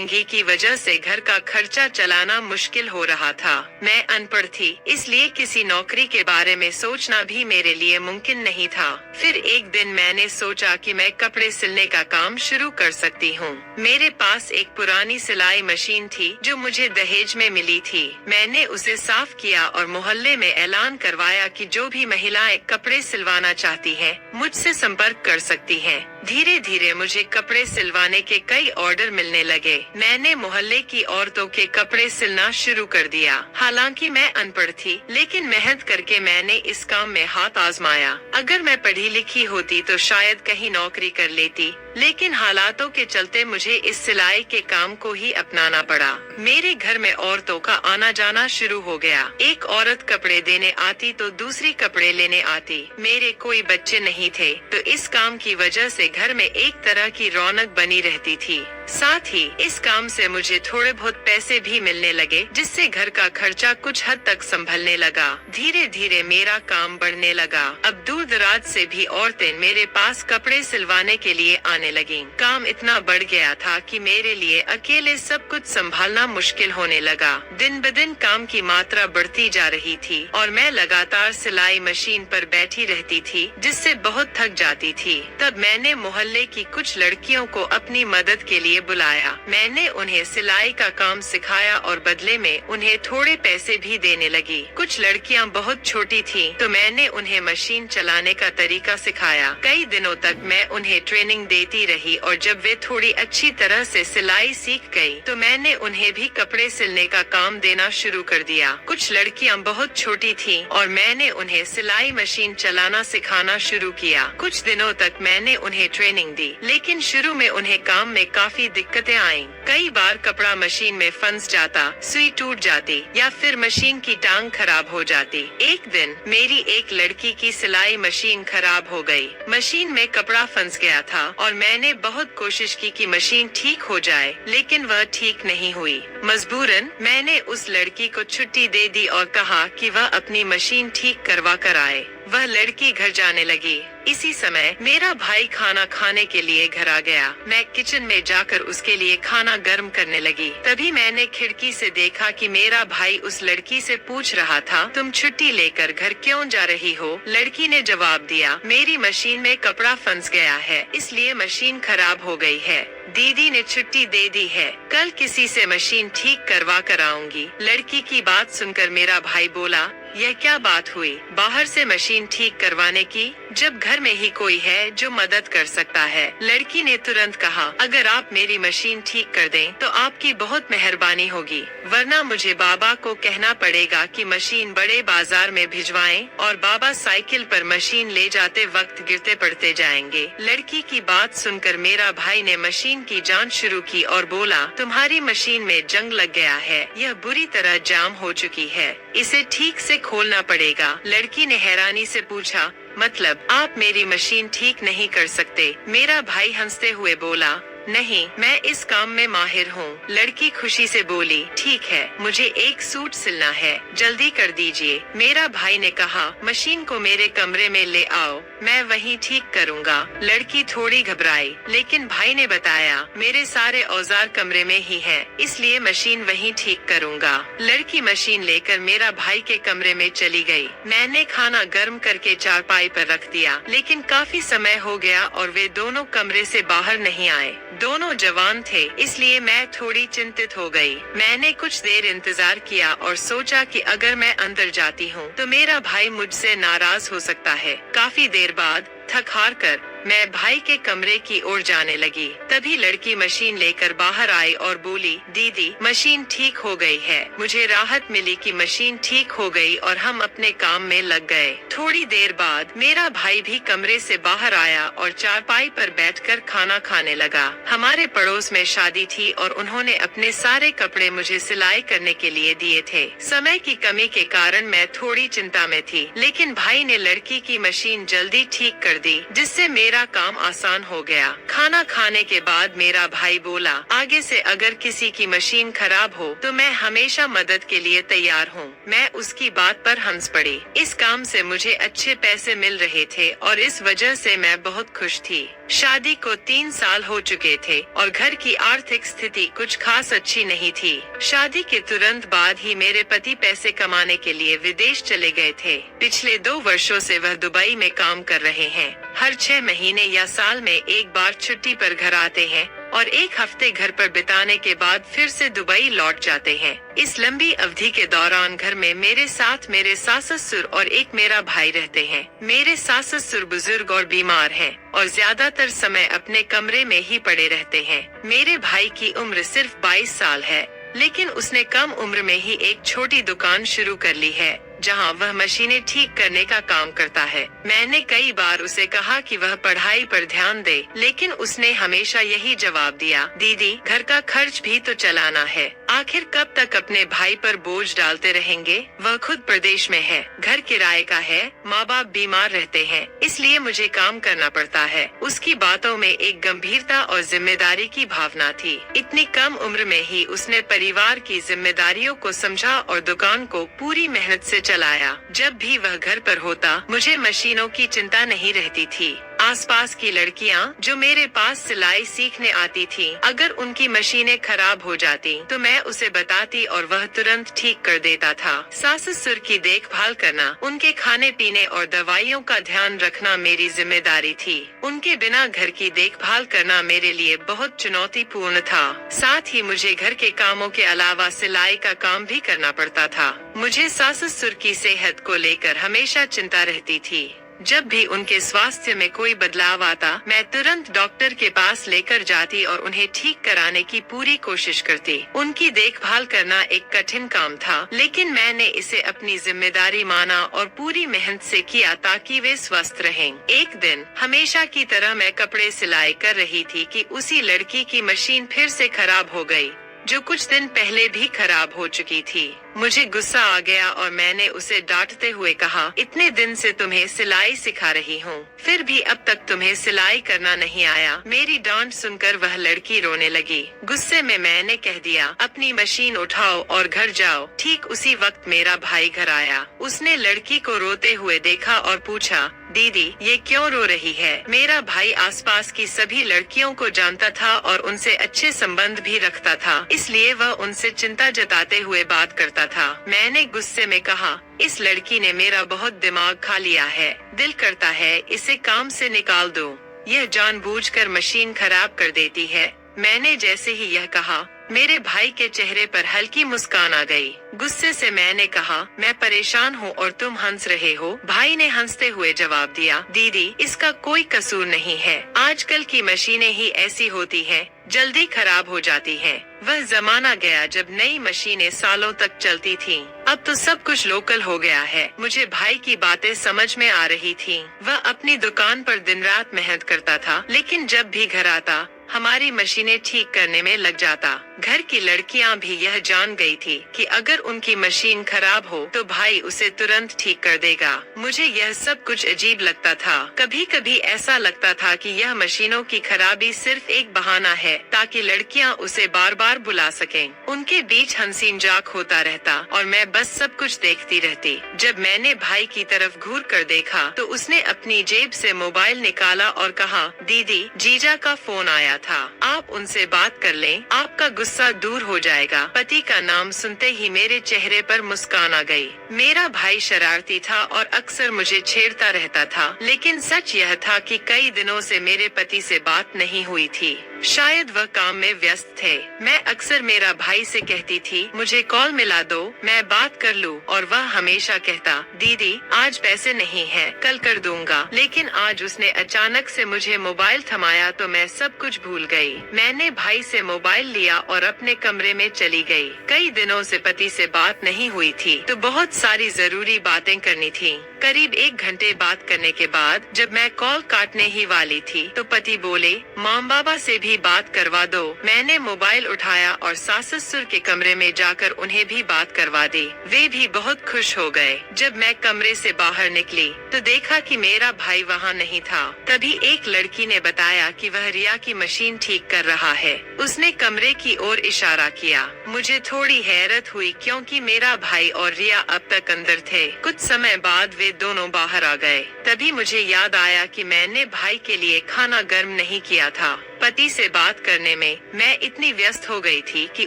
तंगी की वजह से घर का खर्चा चलाना मुश्किल हो रहा था। मैं अनपढ़ थी, इसलिए किसी नौकरी के बारे में सोचना भी मेरे लिए मुमकिन नहीं था। फिर एक दिन मैंने सोचा कि मैं कपड़े सिलने का काम शुरू कर सकती हूँ। मेरे पास एक पुरानी सिलाई मशीन थी जो मुझे दहेज में मिली थी। मैंने उसे साफ किया और मोहल्ले में ऐलान करवाया कि जो भी महिलाएं कपड़े सिलवाना चाहती हैं, मुझसे संपर्क कर सकती हैं। धीरे धीरे मुझे कपड़े सिलवाने के कई ऑर्डर मिलने लगे। मैंने मोहल्ले की औरतों के कपड़े सिलना शुरू कर दिया। हालांकि मैं अनपढ़ थी, लेकिन मेहनत करके मैंने इस काम में हाथ आजमाया। अगर मैं पढ़ी लिखी होती तो शायद कहीं नौकरी कर लेती, लेकिन हालातों के चलते मुझे इस सिलाई के काम को ही अपनाना पड़ा। मेरे घर में औरतों का आना जाना शुरू हो गया। एक औरत कपड़े देने आती तो दूसरी कपड़े लेने आती। मेरे कोई बच्चे नहीं थे, तो इस काम की वजह से घर में एक तरह की रौनक बनी रहती थी। साथ ही इस काम से मुझे थोड़े बहुत पैसे भी मिलने लगे, जिससे घर का खर्चा कुछ हद तक संभलने लगा। धीरे धीरे मेरा काम बढ़ने लगा। अब दूर दराज से भी औरतें मेरे पास कपड़े सिलवाने के लिए आने लगीं। काम इतना बढ़ गया था कि मेरे लिए अकेले सब कुछ संभालना मुश्किल होने लगा। दिन ब दिन काम की मात्रा बढ़ती जा रही थी और मैं लगातार सिलाई मशीन पर बैठी रहती थी, जिससे बहुत थक जाती थी। तब मैंने मोहल्ले की कुछ लड़कियों को अपनी मदद के लिए बुलाया। मैंने उन्हें सिलाई का काम सिखाया और बदले में उन्हें थोड़े पैसे भी देने लगी। कुछ लड़कियां बहुत छोटी थीं, तो मैंने उन्हें मशीन चलाने का तरीका सिखाया। कई दिनों तक मैं उन्हें ट्रेनिंग देती रही और जब वे थोड़ी अच्छी तरह से सिलाई सीख गई, तो मैंने उन्हें भी कपड़े सिलने का काम देना शुरू कर दिया। कुछ लड़कियां बहुत छोटी थीं और मैंने उन्हें सिलाई मशीन चलाना सिखाना शुरू किया। कुछ दिनों तक मैंने उन्हें ट्रेनिंग दी, लेकिन शुरू में उन्हें काम में काफी दिक्कतें आईं। कई बार कपड़ा मशीन में फंस जाता, सुई टूट जाती या फिर मशीन की टांग खराब हो जाती। एक दिन मेरी एक लड़की की सिलाई मशीन खराब हो गई। मशीन में कपड़ा फंस गया था और मैंने बहुत कोशिश की कि मशीन ठीक हो जाए, लेकिन वह ठीक नहीं हुई। मजबूरन मैंने उस लड़की को छुट्टी दे दी और कहा कि वह अपनी मशीन ठीक करवा कर आए। वह लड़की घर जाने लगी। इसी समय मेरा भाई खाना खाने के लिए घर आ गया। मैं किचन में जाकर उसके लिए खाना गर्म करने लगी। तभी मैंने खिड़की से देखा कि मेरा भाई उस लड़की से पूछ रहा था, तुम छुट्टी लेकर घर क्यों जा रही हो? लड़की ने जवाब दिया, मेरी मशीन में कपड़ा फंस गया है, इसलिए मशीन खराब हो गई है। दीदी ने छुट्टी दे दी है, कल किसी से मशीन ठीक करवा कर आऊंगी। लड़की की बात सुनकर मेरा भाई बोला, यह क्या बात हुई? बाहर से मशीन ठीक करवाने की, जब घर में ही कोई है जो मदद कर सकता है। लड़की ने तुरंत कहा, अगर आप मेरी मशीन ठीक कर दें तो आपकी बहुत मेहरबानी होगी, वरना मुझे बाबा को कहना पड़ेगा कि मशीन बड़े बाजार में भिजवाएं और बाबा साइकिल पर मशीन ले जाते वक्त गिरते पड़ते जाएंगे। लड़की की बात सुनकर मेरा भाई ने मशीन की जांच शुरू की और बोला, तुम्हारी मशीन में जंग लग गया है, यह बुरी तरह जाम हो चुकी है, इसे ठीक से खोलना पड़ेगा। लड़की ने हैरानी से पूछा, मतलब आप मेरी मशीन ठीक नहीं कर सकते? मेरा भाई हंसते हुए बोला, नहीं, मैं इस काम में माहिर हूँ। लड़की खुशी से बोली, ठीक है, मुझे एक सूट सिलना है, जल्दी कर दीजिए। मेरा भाई ने कहा, मशीन को मेरे कमरे में ले आओ, मैं वहीं ठीक करूँगा। लड़की थोड़ी घबराई, लेकिन भाई ने बताया, मेरे सारे औजार कमरे में ही हैं, इसलिए मशीन वहीं ठीक करूँगा। लड़की मशीन लेकर मेरा भाई के कमरे में चली गई। मैंने खाना गर्म करके चारपाई पर रख दिया, लेकिन काफी समय हो गया और वे दोनों कमरे से बाहर नहीं आए। दोनों जवान थे, इसलिए मैं थोड़ी चिंतित हो गई। मैंने कुछ देर इंतजार किया और सोचा कि अगर मैं अंदर जाती हूँ तो मेरा भाई मुझसे नाराज हो सकता है। काफी देर बाद थक हार कर मैं भाई के कमरे की ओर जाने लगी। तभी लड़की मशीन लेकर बाहर आई और बोली, दीदी, मशीन ठीक हो गई है। मुझे राहत मिली कि मशीन ठीक हो गई और हम अपने काम में लग गए। थोड़ी देर बाद मेरा भाई भी कमरे से बाहर आया और चारपाई पर बैठकर खाना खाने लगा। हमारे पड़ोस में शादी थी और उन्होंने अपने सारे कपड़े मुझे सिलाई करने के लिए दिए थे। समय की कमी के कारण मैं थोड़ी चिंता में थी, लेकिन भाई ने लड़की की मशीन जल्दी ठीक कर दी, जिससे मेरा काम आसान हो गया। खाना खाने के बाद मेरा भाई बोला, आगे से अगर किसी की मशीन खराब हो तो मैं हमेशा मदद के लिए तैयार हूँ। मैं उसकी बात पर हंस पड़ी। इस काम से मुझे अच्छे पैसे मिल रहे थे और इस वजह से मैं बहुत खुश थी। शादी को 3 साल हो चुके थे और घर की आर्थिक स्थिति कुछ खास अच्छी नहीं थी। शादी के तुरंत बाद ही मेरे पति पैसे कमाने के लिए विदेश चले गए थे। पिछले 2 वर्षों से वह दुबई में काम कर रहे हैं। हर 6 महीने या साल में एक बार छुट्टी पर घर आते हैं और 1 हफ्ते घर पर बिताने के बाद फिर से दुबई लौट जाते हैं। इस लंबी अवधि के दौरान घर में मेरे साथ मेरे सास ससुर और एक मेरा भाई रहते हैं। मेरे सास ससुर बुजुर्ग और बीमार हैं और ज्यादातर समय अपने कमरे में ही पड़े रहते हैं। मेरे भाई की उम्र सिर्फ 22 साल है, लेकिन उसने कम उम्र में ही एक छोटी दुकान शुरू कर ली है जहां वह मशीनें ठीक करने का काम करता है। मैंने कई बार उसे कहा कि वह पढ़ाई पर ध्यान दे, लेकिन उसने हमेशा यही जवाब दिया, दीदी घर का खर्च भी तो चलाना है, आखिर कब तक अपने भाई पर बोझ डालते रहेंगे। वह खुद प्रदेश में है, घर किराए का है, माँ बाप बीमार रहते हैं, इसलिए मुझे काम करना पड़ता है। उसकी बातों में एक गंभीरता और जिम्मेदारी की भावना थी। इतनी कम उम्र में ही उसने परिवार की जिम्मेदारियों को समझा और दुकान को पूरी मेहनत से चलाया। जब भी वह घर पर होता मुझे मशीनों की चिंता नहीं रहती थी। आसपास की लड़कियां जो मेरे पास सिलाई सीखने आती थीं, अगर उनकी मशीनें खराब हो जाती तो मैं उसे बताती और वह तुरंत ठीक कर देता था। सास ससुर की देखभाल करना, उनके खाने पीने और दवाइयों का ध्यान रखना मेरी जिम्मेदारी थी। उनके बिना घर की देखभाल करना मेरे लिए बहुत चुनौतीपूर्ण था। साथ ही मुझे घर के कामों के अलावा सिलाई का काम भी करना पड़ता था। मुझे सास ससुर की सेहत को लेकर हमेशा चिंता रहती थी। जब भी उनके स्वास्थ्य में कोई बदलाव आता मैं तुरंत डॉक्टर के पास लेकर जाती और उन्हें ठीक कराने की पूरी कोशिश करती। उनकी देखभाल करना एक कठिन काम था, लेकिन मैंने इसे अपनी जिम्मेदारी माना और पूरी मेहनत से किया ताकि वे स्वस्थ रहें। एक दिन हमेशा की तरह मैं कपड़े सिलाई कर रही थी कि उसी लड़की की मशीन फिर से खराब हो गई, जो कुछ दिन पहले भी खराब हो चुकी थी। मुझे गुस्सा आ गया और मैंने उसे डांटते हुए कहा, इतने दिन से तुम्हें सिलाई सिखा रही हूँ, फिर भी अब तक तुम्हें सिलाई करना नहीं आया। मेरी डांट सुनकर वह लड़की रोने लगी। गुस्से में मैंने कह दिया, अपनी मशीन उठाओ और घर जाओ। ठीक उसी वक्त मेरा भाई घर आया। उसने लड़की को रोते हुए देखा और पूछा, दीदी ये क्यों रो रही है। मेरा भाई आसपास की सभी लड़कियों को जानता था और उनसे अच्छे संबंध भी रखता था, इसलिए वह उनसे चिंता जताते हुए बात करता था। मैंने गुस्से में कहा, इस लड़की ने मेरा बहुत दिमाग खा लिया है, दिल करता है इसे काम से निकाल दो, यह जानबूझकर मशीन खराब कर देती है। मैंने जैसे ही यह कहा मेरे भाई के चेहरे पर हल्की मुस्कान आ गई। गुस्से से मैंने कहा, मैं परेशान हूँ और तुम हंस रहे हो। भाई ने हंसते हुए जवाब दिया, दीदी इसका कोई कसूर नहीं है, आजकल की मशीनें ही ऐसी होती हैं, जल्दी खराब हो जाती हैं। वह जमाना गया जब नई मशीनें सालों तक चलती थीं। अब तो सब कुछ लोकल हो गया है। मुझे भाई की बातें समझ में आ रही थीं। वह अपनी दुकान पर दिन रात मेहनत करता था, लेकिन जब भी घर आता हमारी मशीनें ठीक करने में लग जाता। घर की लड़कियां भी यह जान गई थी कि अगर उनकी मशीन खराब हो तो भाई उसे तुरंत ठीक कर देगा। मुझे यह सब कुछ अजीब लगता था। कभी कभी ऐसा लगता था कि यह मशीनों की खराबी सिर्फ एक बहाना है ताकि लड़कियां उसे बार बार बुला सकें। उनके बीच हंसी मजाक होता रहता और मैं बस सब कुछ देखती रहती। जब मैंने भाई की तरफ घूर कर देखा तो उसने अपनी जेब से मोबाइल निकाला और कहा, दीदी जीजा का फोन आया था, आप उनसे बात कर लें, आपका गुस्सा दूर हो जाएगा। पति का नाम सुनते ही मेरे चेहरे पर मुस्कान आ गई। मेरा भाई शरारती था और अक्सर मुझे छेड़ता रहता था, लेकिन सच यह था कि कई दिनों से मेरे पति से बात नहीं हुई थी। शायद वह काम में व्यस्त थे। मैं अक्सर मेरा भाई से कहती थी, मुझे कॉल मिला दो, मैं बात कर लूं, और वह हमेशा कहता, दीदी आज पैसे नहीं हैं, कल कर दूंगा। लेकिन आज उसने अचानक से मुझे मोबाइल थमाया तो मैं सब कुछ भूल गई। मैंने भाई से मोबाइल लिया और अपने कमरे में चली गई। कई दिनों से पति से बात नहीं हुई थी तो बहुत सारी जरूरी बातें करनी थी। करीब 1 घंटे बात करने के बाद जब मैं कॉल काटने ही वाली थी तो पति बोले, माँ बाबा से भी बात करवा दो। मैंने मोबाइल उठाया और सास ससुर के कमरे में जाकर उन्हें भी बात करवा दी। वे भी बहुत खुश हो गए। जब मैं कमरे से बाहर निकली तो देखा कि मेरा भाई वहाँ नहीं था। तभी एक लड़की ने बताया कि वह रिया की मशीन ठीक कर रहा है। उसने कमरे की ओर इशारा किया। मुझे थोड़ी हैरत हुई क्योंकि मेरा भाई और रिया अब तक अंदर थे। कुछ समय बाद वे दोनों बाहर आ गए। तभी मुझे याद आया कि मैंने भाई के लिए खाना गर्म नहीं किया था। पति से बात करने में मैं इतनी व्यस्त हो गई थी कि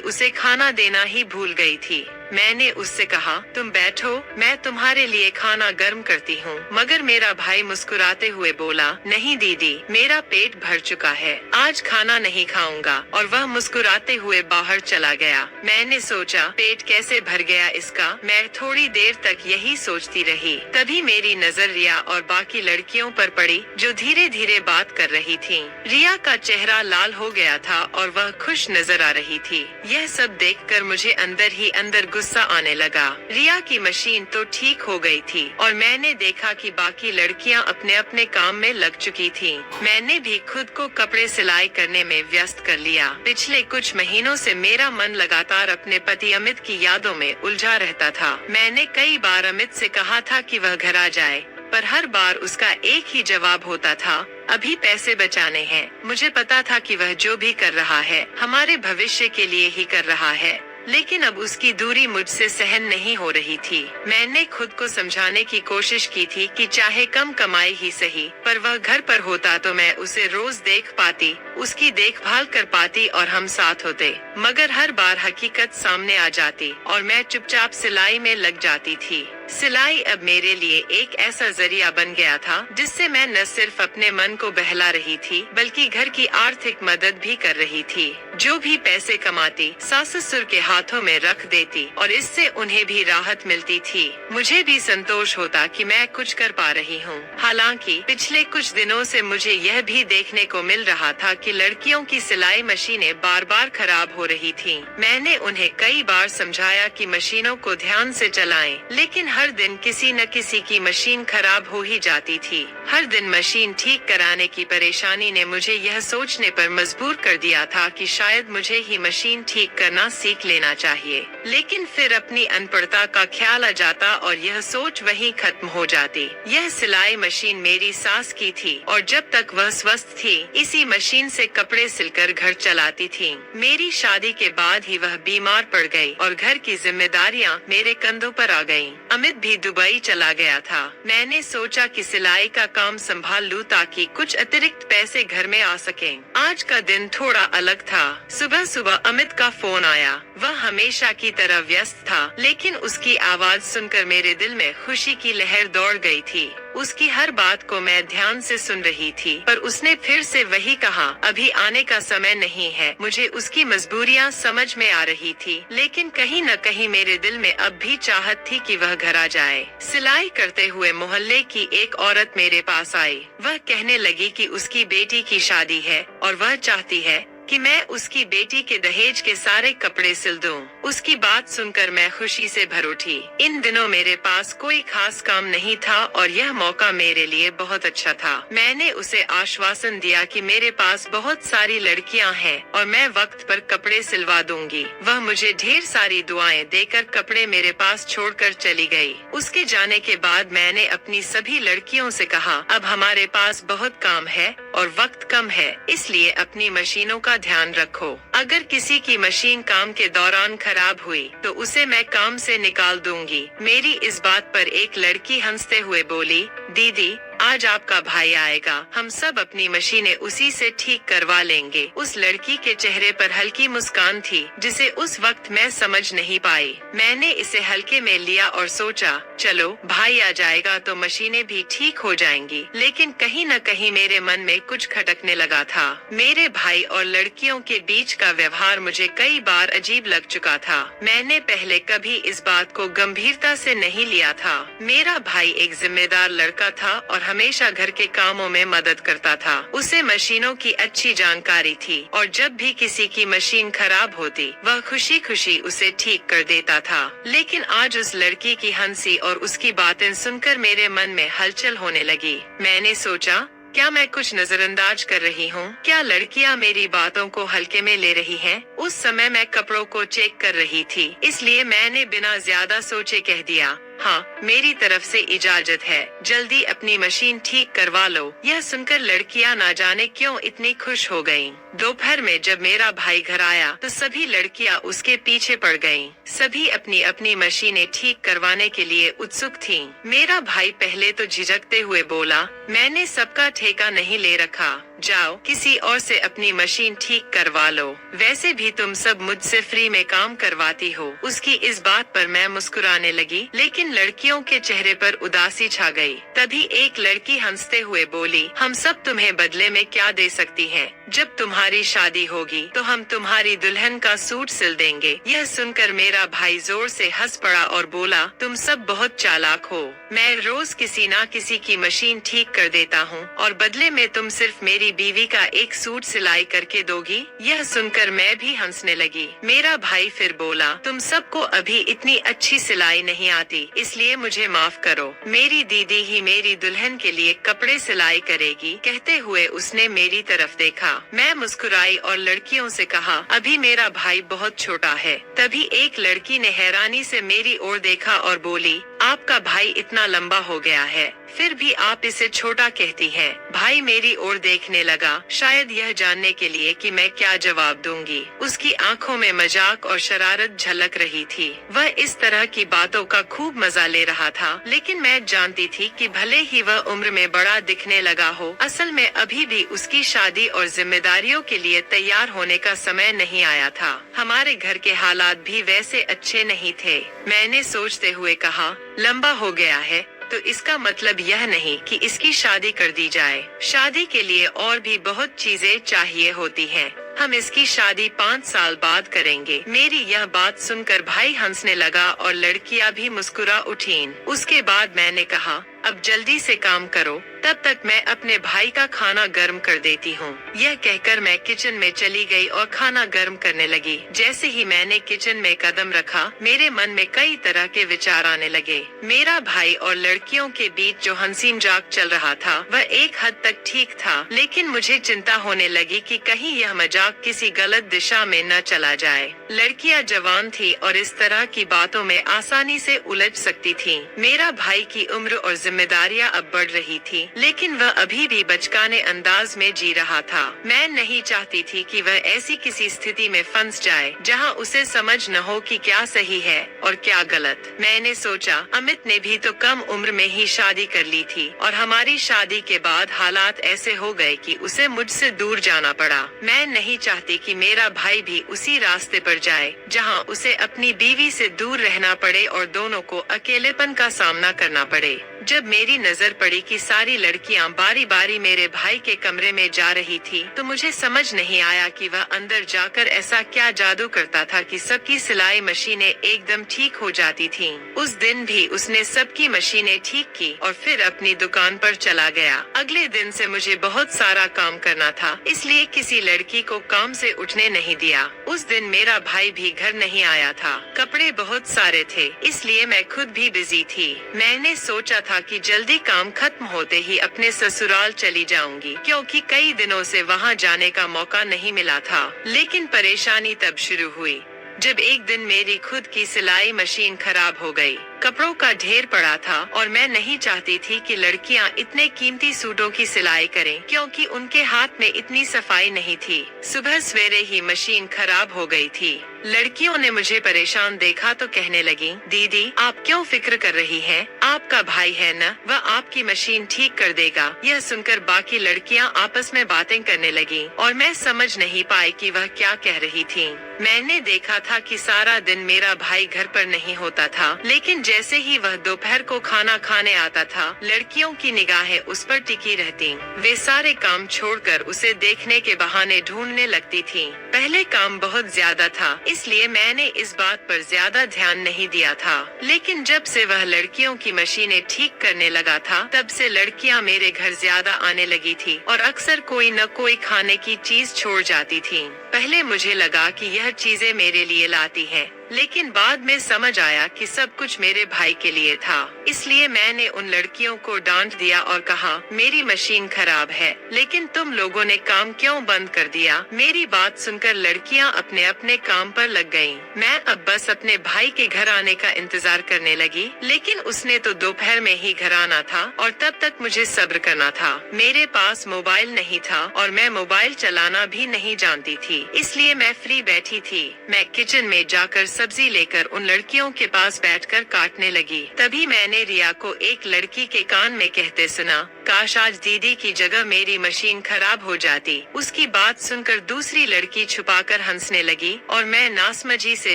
उसे खाना देना ही भूल गई थी। मैंने उससे कहा, तुम बैठो, मैं तुम्हारे लिए खाना गर्म करती हूँ। मगर मेरा भाई मुस्कुराते हुए बोला, नहीं दीदी, मेरा पेट भर चुका है, आज खाना नहीं खाऊंगा। और वह मुस्कुराते हुए बाहर चला गया। मैंने सोचा, पेट कैसे भर गया इसका। मैं थोड़ी देर तक यही सोचती रही। तभी मेरी नजर रिया और बाकी लड़कियों पर पड़ी जो धीरे धीरे बात कर रही थीं। रिया का चेहरा लाल हो गया था और वह खुश नजर आ रही थी। यह सब देखकर मुझे अंदर ही अंदर गुस्सा आने लगा। रिया की मशीन तो ठीक हो गई थी और मैंने देखा कि बाकी लड़कियां अपने अपने काम में लग चुकी थीं। मैंने भी खुद को कपड़े सिलाई करने में व्यस्त कर लिया। पिछले कुछ महीनों से मेरा मन लगातार अपने पति अमित की यादों में उलझा रहता था। मैंने कई बार अमित से कहा था कि वह घर आ जाए, पर हर बार उसका एक ही जवाब होता था, अभी पैसे बचाने हैं। मुझे पता था कि वह जो भी कर रहा है हमारे भविष्य के लिए ही कर रहा है, लेकिन अब उसकी दूरी मुझसे सहन नहीं हो रही थी। मैंने खुद को समझाने की कोशिश की थी कि चाहे कम कमाई ही सही, पर वह घर पर होता तो मैं उसे रोज देख पाती, उसकी देखभाल कर पाती और हम साथ होते। मगर हर बार हकीकत सामने आ जाती और मैं चुपचाप सिलाई में लग जाती थी। सिलाई अब मेरे लिए एक ऐसा जरिया बन गया था जिससे मैं न सिर्फ अपने मन को बहला रही थी बल्कि घर की आर्थिक मदद भी कर रही थी। जो भी पैसे कमाती सास ससुर के हाथों में रख देती और इससे उन्हें भी राहत मिलती थी। मुझे भी संतोष होता कि मैं कुछ कर पा रही हूँ। हालांकि पिछले कुछ दिनों से मुझे यह भी देखने को मिल रहा था कि लड़कियों की सिलाई मशीनें बार बार खराब हो रही थीं। मैंने उन्हें कई बार समझाया कि मशीनों को ध्यान से चलाएं, लेकिन हर दिन किसी न किसी की मशीन खराब हो ही जाती थी। हर दिन मशीन ठीक कराने की परेशानी ने मुझे यह सोचने पर मजबूर कर दिया था कि शायद मुझे ही मशीन ठीक करना सीख लेना चाहिए। लेकिन फिर अपनी अनपढ़ता का ख्याल आ जाता और यह सोच वहीं खत्म हो जाती। यह सिलाई मशीन मेरी सास की थी और जब तक वह स्वस्थ थी इसी मशीन से कपड़े सिलकर घर चलाती थी। मेरी शादी के बाद ही वह बीमार पड़ गई और घर की जिम्मेदारियां मेरे कंधों पर आ गईं। अमित भी दुबई चला गया था। मैंने सोचा कि सिलाई का काम संभाल लूं ताकि कुछ अतिरिक्त पैसे घर में आ सकें। आज का दिन थोड़ा अलग था। सुबह सुबह अमित का फोन आया। वह हमेशा की तरह व्यस्त था, लेकिन उसकी आवाज सुनकर मेरे दिल में खुशी की लहर दौड़ गई थी। उसकी हर बात को मैं ध्यान से सुन रही थी, पर उसने फिर से वही कहा, अभी आने का समय नहीं है। मुझे उसकी मजबूरियां समझ में आ रही थी, लेकिन कहीं न कहीं मेरे दिल में अब भी चाहत थी कि वह घर आ जाए। सिलाई करते हुए मोहल्ले की एक औरत मेरे पास आई। वह कहने लगी कि उसकी बेटी की शादी है और वह चाहती है कि मैं उसकी बेटी के दहेज के सारे कपड़े सिल दूं। उसकी बात सुनकर मैं खुशी से भर उठी। इन दिनों मेरे पास कोई खास काम नहीं था और यह मौका मेरे लिए बहुत अच्छा था। मैंने उसे आश्वासन दिया कि मेरे पास बहुत सारी लड़कियां हैं और मैं वक्त पर कपड़े सिलवा दूंगी। वह मुझे ढेर सारी दुआएं देकर कपड़े मेरे पास छोड़कर चली गई। उसके जाने के बाद मैंने अपनी सभी लड़कियों से कहा, अब हमारे पास बहुत काम है और वक्त कम है, इसलिए अपनी मशीनों का ध्यान रखो। अगर किसी की मशीन काम के दौरान खराब हुई तो उसे मैं काम से निकाल दूंगी। मेरी इस बात पर एक लड़की हंसते हुए बोली, दीदी आज आपका भाई आएगा, हम सब अपनी मशीनें उसी से ठीक करवा लेंगे। उस लड़की के चेहरे पर हल्की मुस्कान थी जिसे उस वक्त मैं समझ नहीं पाई। मैंने इसे हल्के में लिया और सोचा, चलो भाई आ जाएगा तो मशीनें भी ठीक हो जाएंगी। लेकिन कहीं न कहीं मेरे मन में कुछ खटकने लगा था। मेरे भाई और लड़कियों के बीच का व्यवहार मुझे कई बार अजीब लग चुका था। मैंने पहले कभी इस बात को गंभीरता से नहीं लिया था। मेरा भाई एक जिम्मेदार लड़का था और हमेशा घर के कामों में मदद करता था। उसे मशीनों की अच्छी जानकारी थी और जब भी किसी की मशीन खराब होती वह खुशी खुशी उसे ठीक कर देता था। लेकिन आज उस लड़की की हंसी और उसकी बातें सुनकर मेरे मन में हलचल होने लगी। मैंने सोचा, क्या मैं कुछ नजरअंदाज कर रही हूँ? क्या लड़कियाँ मेरी बातों को हल्के में ले रही हैं? उस समय मैं कपड़ों को चेक कर रही थी, इसलिए मैंने बिना ज्यादा सोचे कह दिया, हाँ, मेरी तरफ से इजाजत है, जल्दी अपनी मशीन ठीक करवा लो। यह सुनकर लड़कियां ना जाने क्यों इतनी खुश हो गयीं। दोपहर में जब मेरा भाई घर आया तो सभी लड़कियां उसके पीछे पड़ गयीं। सभी अपनी अपनी मशीनें ठीक करवाने के लिए उत्सुक थीं। मेरा भाई पहले तो झिझकते हुए बोला, मैंने सबका ठेका नहीं ले रखा, जाओ किसी और से अपनी मशीन ठीक करवा लो, वैसे भी तुम सब मुझसे फ्री में काम करवाती हो। उसकी इस बात पर मैं मुस्कुराने लगी, लेकिन लड़कियों के चेहरे पर उदासी छा गई। तभी एक लड़की हंसते हुए बोली, हम सब तुम्हें बदले में क्या दे सकती हैं? जब तुम्हारी शादी होगी तो हम तुम्हारी दुल्हन का सूट सिल देंगे। यह सुनकर मेरा भाई जोर से हंस पड़ा और बोला, तुम सब बहुत चालाक हो, मैं रोज किसी ना किसी की मशीन ठीक कर देता हूँ और बदले में तुम सिर्फ मेरी बीवी का एक सूट सिलाई करके दोगी। यह सुनकर मैं भी हंसने लगी। मेरा भाई फिर बोला, तुम सबको अभी इतनी अच्छी सिलाई नहीं आती, इसलिए मुझे माफ करो, मेरी दीदी ही मेरी दुल्हन के लिए कपड़े सिलाई करेगी। कहते हुए उसने मेरी तरफ देखा। मैं मुस्कुराई और लड़कियों से कहा, अभी मेरा भाई बहुत छोटा है। तभी एक लड़की ने हैरानी से मेरी ओर देखा और बोली, आपका भाई इतना लंबा हो गया है, फिर भी आप इसे छोटा कहती हैं। भाई मेरी ओर देखने लगा, शायद यह जानने के लिए कि मैं क्या जवाब दूंगी। उसकी आंखों में मजाक और शरारत झलक रही थी। वह इस तरह की बातों का खूब मजा ले रहा था, लेकिन मैं जानती थी कि भले ही वह उम्र में बड़ा दिखने लगा हो, असल में अभी भी उसकी शादी और जिम्मेदारियों के लिए तैयार होने का समय नहीं आया था। हमारे घर के हालात भी वैसे अच्छे नहीं थे। मैंने सोचते हुए कहा, लंबा हो गया है तो इसका मतलब यह नहीं कि इसकी शादी कर दी जाए। शादी के लिए और भी बहुत चीजें चाहिए होती हैं। हम इसकी शादी 5 साल बाद करेंगे। मेरी यह बात सुनकर भाई हंसने लगा और लड़कियां भी मुस्कुरा उठीं। उसके बाद मैंने कहा, अब जल्दी से काम करो, तब तक मैं अपने भाई का खाना गर्म कर देती हूँ। यह कहकर मैं किचन में चली गई और खाना गर्म करने लगी। जैसे ही मैंने किचन में कदम रखा, मेरे मन में कई तरह के विचार आने लगे। मेरा भाई और लड़कियों के बीच जो हंसी मजाक चल रहा था वह एक हद तक ठीक था, लेकिन मुझे चिंता होने लगी कि कहीं यह मजाक किसी गलत दिशा में न चला जाए। लड़कियां जवान थी और इस तरह की बातों में आसानी से उलझ सकती थीं। मेरा भाई की उम्र और जिम्मेदारियां अब बढ़ रही थी, लेकिन वह अभी भी बचकाने अंदाज में जी रहा था। मैं नहीं चाहती थी कि वह ऐसी किसी स्थिति में फंस जाए जहां उसे समझ न हो कि क्या सही है और क्या गलत। मैंने सोचा, अमित ने भी तो कम उम्र में ही शादी कर ली थी और हमारी शादी के बाद हालात ऐसे हो गए कि उसे मुझसे दूर जाना पड़ा। मैं नहीं चाहती कि मेरा भाई भी उसी रास्ते पर जाए जहां उसे अपनी बीवी से दूर रहना पड़े और दोनों को अकेलेपन का सामना करना पड़े। जब मेरी नजर पड़ी कि सारी लड़कियां बारी बारी मेरे भाई के कमरे में जा रही थी, तो मुझे समझ नहीं आया कि वह अंदर जाकर ऐसा क्या जादू करता था कि सबकी सिलाई मशीनें एकदम ठीक हो जाती थीं। उस दिन भी उसने सबकी मशीनें ठीक की और फिर अपनी दुकान पर चला गया। अगले दिन से मुझे बहुत सारा काम करना था, इसलिए किसी लड़की को काम से उठने नहीं दिया। उस दिन मेरा भाई भी घर नहीं आया था। कपड़े बहुत सारे थे, इसलिए मैं खुद भी बिजी थी। मैंने सोचा था कि जल्दी काम खत्म होते ही अपने ससुराल चली जाऊंगी, क्योंकि कई दिनों से वहां जाने का मौका नहीं मिला था। लेकिन परेशानी तब शुरू हुई जब एक दिन मेरी खुद की सिलाई मशीन खराब हो गई। कपड़ों का ढेर पड़ा था और मैं नहीं चाहती थी कि लड़कियां इतने कीमती सूटों की सिलाई करें, क्योंकि उनके हाथ में इतनी सफाई नहीं थी। सुबह सवेरे ही मशीन खराब हो गई थी। लड़कियों ने मुझे परेशान देखा तो कहने लगी, दीदी आप क्यों फिक्र कर रही हैं? आपका भाई है न, वह आपकी मशीन ठीक कर देगा। यह सुनकर बाकी लड़कियां आपस में बातें करने लगी और मैं समझ नहीं पाई कि वह क्या कह रही थी। मैंने देखा था कि सारा दिन मेरा भाई घर पर नहीं होता था, लेकिन जैसे ही वह दोपहर को खाना खाने आता था, लड़कियों की निगाहें उस पर टिकी रहती। वे सारे काम छोड़कर उसे देखने के बहाने ढूंढने लगती थीं। पहले काम बहुत ज्यादा था, इसलिए मैंने इस बात पर ज्यादा ध्यान नहीं दिया था, लेकिन जब से वह लड़कियों की मशीनें ठीक करने लगा था, तब से लड़कियां मेरे घर ज्यादा आने लगी थी और अक्सर कोई न कोई खाने की चीज छोड़ जाती थीं। पहले मुझे लगा कि यह चीजें मेरे लिए लाती हैं, लेकिन बाद में समझ आया कि सब कुछ मेरे भाई के लिए था। इसलिए मैंने उन लड़कियों को डांट दिया और कहा, मेरी मशीन खराब है, लेकिन तुम लोगों ने काम क्यों बंद कर दिया? मेरी बात सुनकर लड़कियां अपने अपने काम पर लग गईं। मैं अब बस अपने भाई के घर आने का इंतजार करने लगी, लेकिन उसने तो दोपहर में ही घर आना था और तब तक मुझे सब्र करना था। मेरे पास मोबाइल नहीं था और मैं मोबाइल चलाना भी नहीं जानती थी, इसलिए मैं फ्री बैठी थी। मैं किचन में जाकर सब्जी लेकर उन लड़कियों के पास बैठकर काटने लगी। तभी मैंने रिया को एक लड़की के कान में कहते सुना, काश आज दीदी की जगह मेरी मशीन खराब हो जाती। उसकी बात सुनकर दूसरी लड़की छुपाकर हंसने लगी और मैं नासमझी से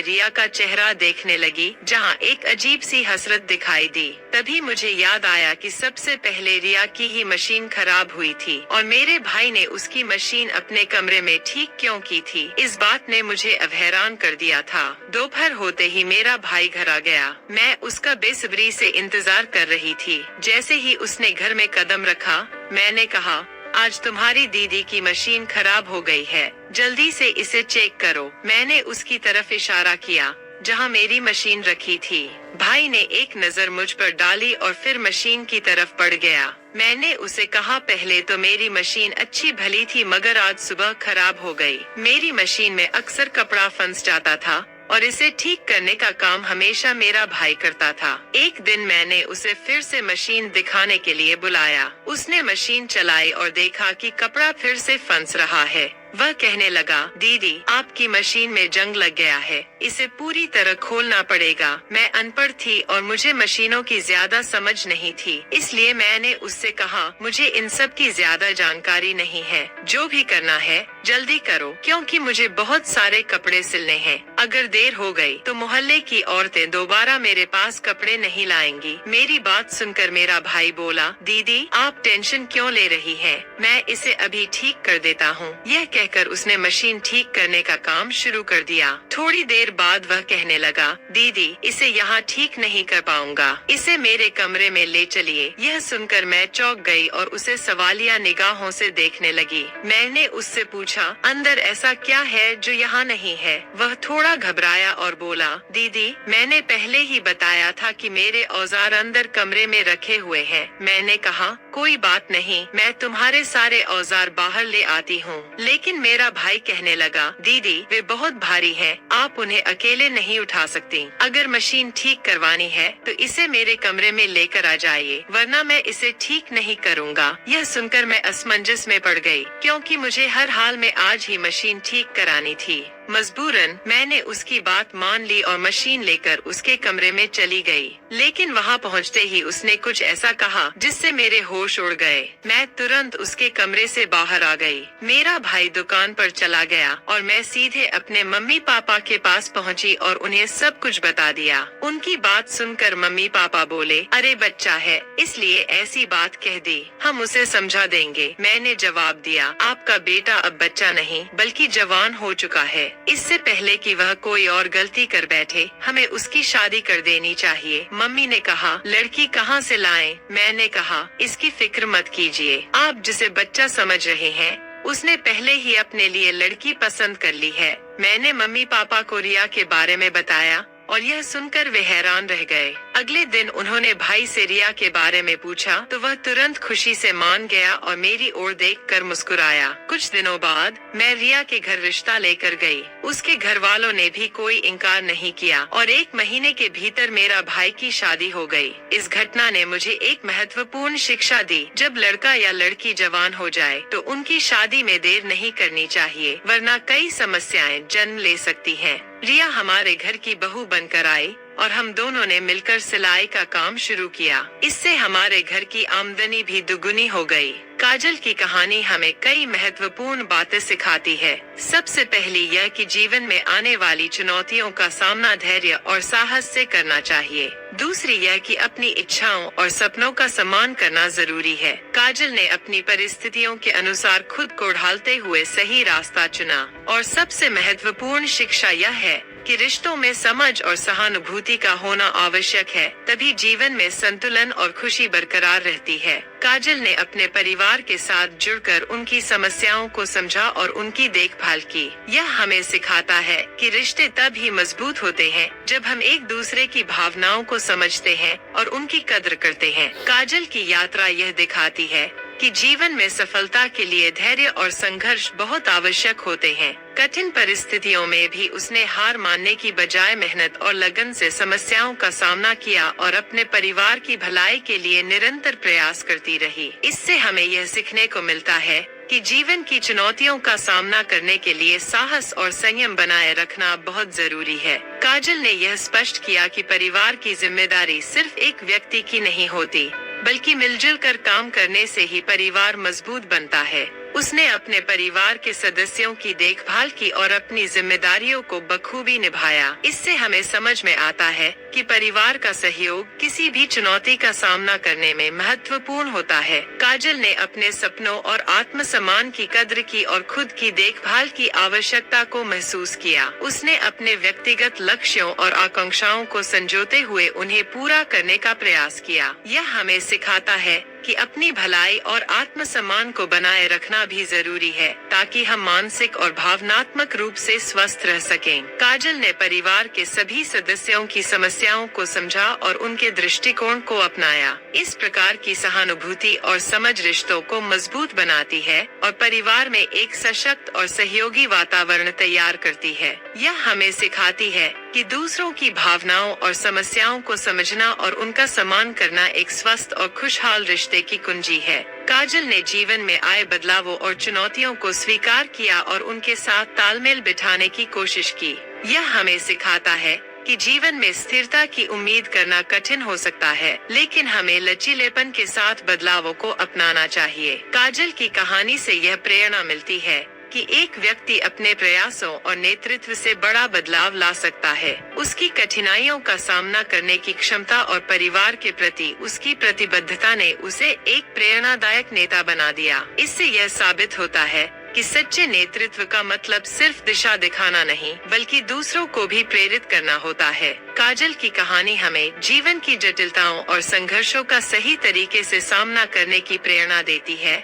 रिया का चेहरा देखने लगी, जहां एक अजीब सी हसरत दिखाई दी। तभी मुझे याद आया कि सबसे पहले रिया की ही मशीन खराब हुई थी और मेरे भाई ने उसकी मशीन अपने कमरे में ठीक क्यों की थी। इस बात ने मुझे अब हैरान कर दिया था। दोपहर होते ही मेरा भाई घर आ गया। मैं उसका बेसब्री से इंतजार कर रही थी। जैसे ही उसने घर में कदम रखा, मैंने कहा, आज तुम्हारी दीदी की मशीन खराब हो गई है, जल्दी से इसे चेक करो। मैंने उसकी तरफ इशारा किया जहां मेरी मशीन रखी थी। भाई ने एक नजर मुझ पर डाली और फिर मशीन की तरफ बढ़ गया। मैंने उसे कहा, पहले तो मेरी मशीन अच्छी भली थी, मगर आज सुबह खराब हो गई। मेरी मशीन में अक्सर कपड़ा फंस जाता था और इसे ठीक करने का काम हमेशा मेरा भाई करता था। एक दिन मैंने उसे फिर से मशीन दिखाने के लिए बुलाया। उसने मशीन चलाई और देखा कि कपड़ा फिर से फंस रहा है। वह कहने लगा, दीदी आपकी मशीन में जंग लग गया है, इसे पूरी तरह खोलना पड़ेगा। मैं अनपढ़ थी और मुझे मशीनों की ज्यादा समझ नहीं थी, इसलिए मैंने उससे कहा, मुझे इन सब की ज्यादा जानकारी नहीं है, जो भी करना है जल्दी करो, क्योंकि मुझे बहुत सारे कपड़े सिलने हैं। अगर देर हो गई तो मोहल्ले की औरतें दोबारा मेरे पास कपड़े नहीं लाएंगी। मेरी बात सुनकर मेरा भाई बोला, दीदी आप टेंशन क्यों ले रही हैं? मैं इसे अभी ठीक कर देता हूँ। यह कहकर उसने मशीन ठीक करने का काम शुरू कर दिया। थोड़ी देर बाद वह कहने लगा, दीदी इसे यहाँ ठीक नहीं कर पाऊंगा, इसे मेरे कमरे में ले चलिए। यह सुनकर मैं चौंक गई और उसे सवालिया निगाहों से देखने लगी। मैंने उससे पूछा, अंदर ऐसा क्या है जो यहाँ नहीं है? वह थोड़ा घबराया और बोला, दीदी मैंने पहले ही बताया था कि मेरे औजार अंदर कमरे में रखे हुए हैं। मैंने कहा, कोई बात नहीं, मैं तुम्हारे सारे औजार बाहर ले आती हूँ। लेकिन मेरा भाई कहने लगा, दीदी वे बहुत भारी हैं, आप उन्हें अकेले नहीं उठा सकती। अगर मशीन ठीक करवानी है तो इसे मेरे कमरे में लेकर आ जाइए, वरना मैं इसे ठीक नहीं करूँगा। यह सुनकर मैं असमंजस में पड़ गई, क्योंकि मुझे हर हाल में आज ही मशीन ठीक करानी थी। मजबूरन मैंने उसकी बात मान ली और मशीन लेकर उसके कमरे में चली गई। लेकिन वहाँ पहुँचते ही उसने कुछ ऐसा कहा जिससे मेरे होश उड़ गए। मैं तुरंत उसके कमरे से बाहर आ गई। मेरा भाई दुकान पर चला गया और मैं सीधे अपने मम्मी पापा के पास पहुँची और उन्हें सब कुछ बता दिया। उनकी बात सुनकर मम्मी पापा बोले, अरे बच्चा है इसलिए ऐसी बात कह दी, हम उसे समझा देंगे। मैंने जवाब दिया, आपका बेटा अब बच्चा नहीं बल्कि जवान हो चुका है। इससे पहले कि वह कोई और गलती कर बैठे, हमें उसकी शादी कर देनी चाहिए। मम्मी ने कहा, लड़की कहाँ से लाएं? मैंने कहा, इसकी फिक्र मत कीजिए, आप जिसे बच्चा समझ रहे हैं उसने पहले ही अपने लिए लड़की पसंद कर ली है। मैंने मम्मी पापा को रिया के बारे में बताया और यह सुनकर वे हैरान रह गए। अगले दिन उन्होंने भाई से रिया के बारे में पूछा तो वह तुरंत खुशी से मान गया और मेरी ओर देखकर मुस्कुराया। कुछ दिनों बाद मैं रिया के घर रिश्ता लेकर गई। उसके घर वालों ने भी कोई इनकार नहीं किया और 1 महीने के भीतर मेरा भाई की शादी हो गई। इस घटना ने मुझे एक महत्वपूर्ण शिक्षा दी, जब लड़का या लड़की जवान हो जाए तो उनकी शादी में देर नहीं करनी चाहिए, वरना कई समस्याएं जन्म ले सकती हैं। रिया हमारे घर की बहू बनकर आई और हम दोनों ने मिलकर सिलाई का काम शुरू किया। इससे हमारे घर की आमदनी भी दुगुनी हो गई। काजल की कहानी हमें कई महत्वपूर्ण बातें सिखाती है। सबसे पहली यह कि जीवन में आने वाली चुनौतियों का सामना धैर्य और साहस से करना चाहिए। दूसरी यह कि अपनी इच्छाओं और सपनों का सम्मान करना जरूरी है। काजल ने अपनी परिस्थितियों के अनुसार खुद को ढालते हुए सही रास्ता चुना। और सबसे महत्वपूर्ण शिक्षा यह है कि रिश्तों में समझ और सहानुभूति का होना आवश्यक है, तभी जीवन में संतुलन और खुशी बरकरार रहती है। काजल ने अपने परिवार के साथ जुड़कर उनकी समस्याओं को समझा और उनकी देखभाल की। यह हमें सिखाता है कि रिश्ते तब ही मजबूत होते हैं जब हम एक दूसरे की भावनाओं को समझते हैं और उनकी कद्र करते हैं। काजल की यात्रा यह दिखाती है कि जीवन में सफलता के लिए धैर्य और संघर्ष बहुत आवश्यक होते हैं। कठिन परिस्थितियों में भी उसने हार मानने की बजाय मेहनत और लगन से समस्याओं का सामना किया और अपने परिवार की भलाई के लिए निरंतर प्रयास करती रही। इससे हमें यह सीखने को मिलता है कि जीवन की चुनौतियों का सामना करने के लिए साहस और संयम बनाए रखना बहुत जरूरी है। काजल ने यह स्पष्ट किया कि परिवार की जिम्मेदारी सिर्फ एक व्यक्ति की नहीं होती, बल्कि मिलजुल कर काम करने से ही परिवार मजबूत बनता है। उसने अपने परिवार के सदस्यों की देखभाल की और अपनी जिम्मेदारियों को बखूबी निभाया। इससे हमें समझ में आता है कि परिवार का सहयोग किसी भी चुनौती का सामना करने में महत्वपूर्ण होता है। काजल ने अपने सपनों और आत्मसम्मान की कद्र की और खुद की देखभाल की आवश्यकता को महसूस किया। उसने अपने व्यक्तिगत लक्ष्यों और आकांक्षाओं को संजोते हुए उन्हें पूरा करने का प्रयास किया। यह हमें सिखाता है कि अपनी भलाई और आत्मसम्मान को बनाए रखना भी जरूरी है, ताकि हम मानसिक और भावनात्मक रूप से स्वस्थ रह सकें। काजल ने परिवार के सभी सदस्यों की समस्याओं को समझा और उनके दृष्टिकोण को अपनाया। इस प्रकार की सहानुभूति और समझ रिश्तों को मजबूत बनाती है और परिवार में एक सशक्त और सहयोगी वातावरण तैयार करती है। यह हमें सिखाती है कि दूसरों की भावनाओं और समस्याओं को समझना और उनका सम्मान करना एक स्वस्थ और खुशहाल रिश्ते की कुंजी है। काजल ने जीवन में आए बदलावों और चुनौतियों को स्वीकार किया और उनके साथ तालमेल बिठाने की कोशिश की। यह हमें सिखाता है कि जीवन में स्थिरता की उम्मीद करना कठिन हो सकता है, लेकिन हमें लचीलेपन के साथ बदलावों को अपनाना चाहिए। काजल की कहानी से यह प्रेरणा मिलती है कि एक व्यक्ति अपने प्रयासों और नेतृत्व से बड़ा बदलाव ला सकता है। उसकी कठिनाइयों का सामना करने की क्षमता और परिवार के प्रति उसकी प्रतिबद्धता ने उसे एक प्रेरणादायक नेता बना दिया। इससे यह साबित होता है कि सच्चे नेतृत्व का मतलब सिर्फ दिशा दिखाना नहीं, बल्कि दूसरों को भी प्रेरित करना होता है। काजल की कहानी हमें जीवन की जटिलताओं और संघर्षों का सही तरीके से सामना करने की प्रेरणा देती है